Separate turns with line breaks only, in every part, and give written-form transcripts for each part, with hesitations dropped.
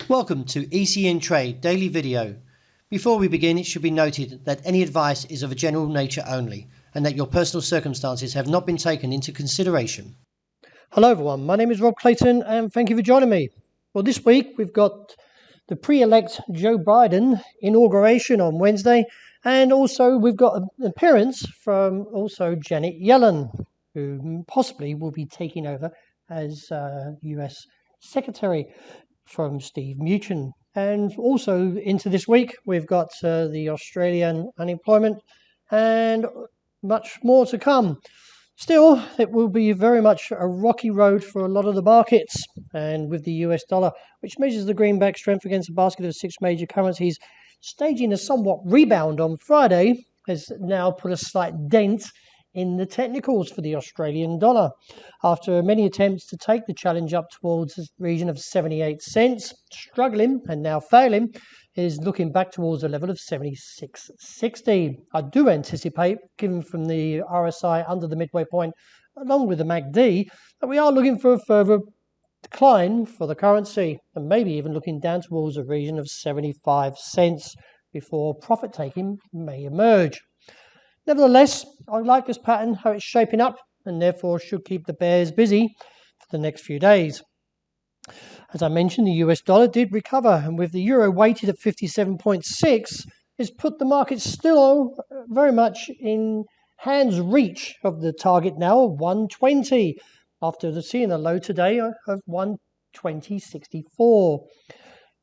Welcome to ECNTRADE Daily Video. Before we begin, it should be noted that any advice is of a general nature only and that your personal circumstances have not been taken into consideration.
Hello everyone, my name is Rob Clayton and thank you for joining me. Well, this week we've got the pre-elect Joe Biden inauguration on Wednesday, and also we've got an appearance from also Janet Yellen, who possibly will be taking over as US Secretary from Steve Mnuchin. And also into this week we've got the Australian unemployment and much more to come. Still, it will be very much a rocky road for a lot of the markets, and with the US dollar, which measures the greenback strength against a basket of 6 major currencies, staging a somewhat rebound on Friday, has now put a slight dent in the technicals for the Australian dollar. After many attempts to take the challenge up towards the region of 78 cents, struggling and now failing, is looking back towards a level of 76.60. I do anticipate, given from the RSI under the midway point, along with the MACD, that we are looking for a further decline for the currency, and maybe even looking down towards a region of 75 cents before profit taking may emerge. Nevertheless, I like this pattern, how it's shaping up, and therefore should keep the bears busy for the next few days. As I mentioned, the US dollar did recover, and with the euro weighted at 57.6, has put the market still very much in hand's reach of the target now of 120, after seeing a low today of 120.64.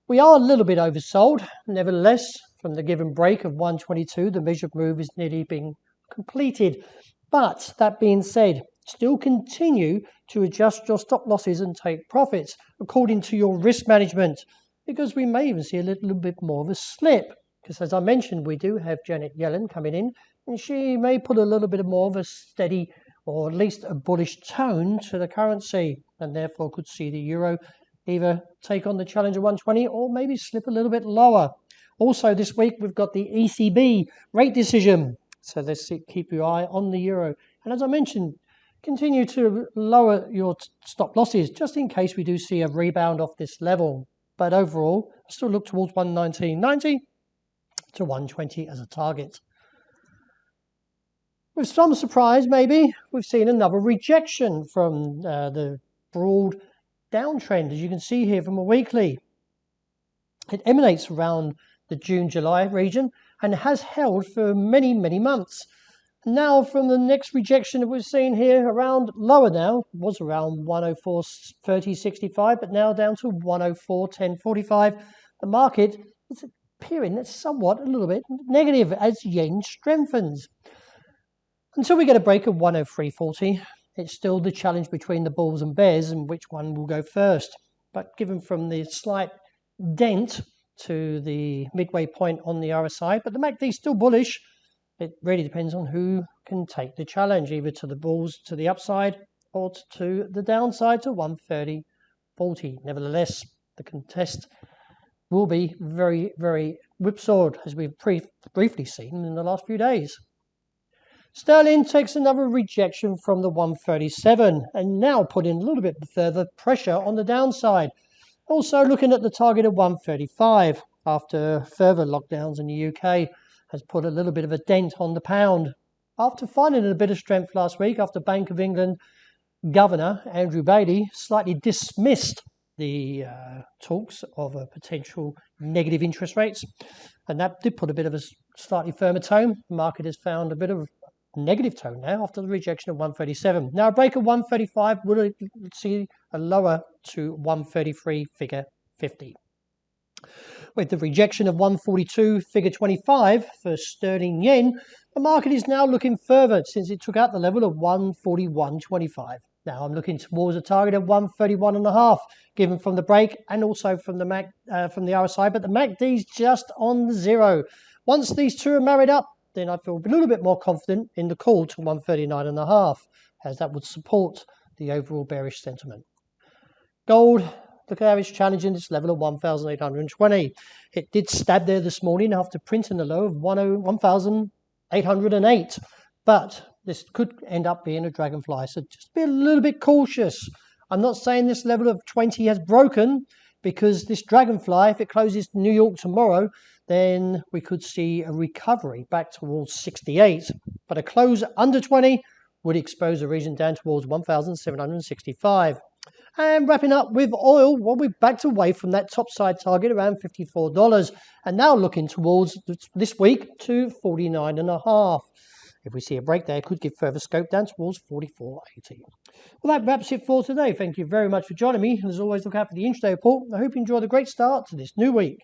We are a little bit oversold. Nevertheless, from the given break of 122, the measured move is nearly being completed. But that being said, still continue to adjust your stop losses and take profits according to your risk management, because we may even see a little bit more of a slip. Because as I mentioned, we do have Janet Yellen coming in, and she may put a little bit more of a steady, or at least a bullish tone to the currency, and therefore could see the euro either take on the challenge of 120 or maybe slip a little bit lower. Also this week we've got the ECB rate decision, so let's keep your eye on the euro. And as I mentioned, continue to lower your stop losses just in case we do see a rebound off this level. But overall, I still look towards 119.90 to 120 as a target. With some surprise, maybe, we've seen another rejection from the broad downtrend, as you can see here from a weekly. It emanates around the June-July region and has held for many, many months. Now from the next rejection that we've seen here, around lower now, was around 104.30.65, but now down to 104.10.45. The market is appearing somewhat a little bit negative as yen strengthens. Until we get a break of 103.40, it's still the challenge between the bulls and bears and which one will go first. But given from the slight dent to the midway point on the RSI, but the MACD is still bullish. It really depends on who can take the challenge, either to the bulls to the upside or to the downside to 130.40. Nevertheless, the contest will be very, very whipsawed, as we've briefly seen in the last few days. Sterling takes another rejection from the 137 and now putting a little bit further pressure on the downside. Also looking at the target of 135 after further lockdowns in the UK has put a little bit of a dent on the pound. After finding a bit of strength last week after Bank of England Governor Andrew Bailey slightly dismissed the talks of a potential negative interest rates, and that did put a bit of a slightly firmer tone. The market has found a bit of negative tone now after the rejection of 137. Now a break of 135 would see a lower to 133 figure 50. With the rejection of 142 figure 25 for sterling yen, the market is now looking further since it took out the level of 141.25. Now I'm looking towards a target of 131.5, given from the break and also from the RSI, but the MACD is just on the zero. Once these two are married up, then I feel a little bit more confident in the call to 139.5, as that would support the overall bearish sentiment. Gold, look at how it's challenging this level of 1,820. It did stab there this morning after printing the low of 1,808, but this could end up being a dragonfly, so just be a little bit cautious. I'm not saying this level of 20 has broken, because this dragonfly, if it closes New York tomorrow, then we could see a recovery back towards 68. But a close under 20 would expose the region down towards 1,765. And wrapping up with oil, well, we've backed away from that topside target around $54 and now looking towards this week to 49.5. If we see a break there, it could give further scope down towards 44.80. Well, that wraps it for today. Thank you very much for joining me. And as always, look out for the intraday report. I hope you enjoy the great start to this new week.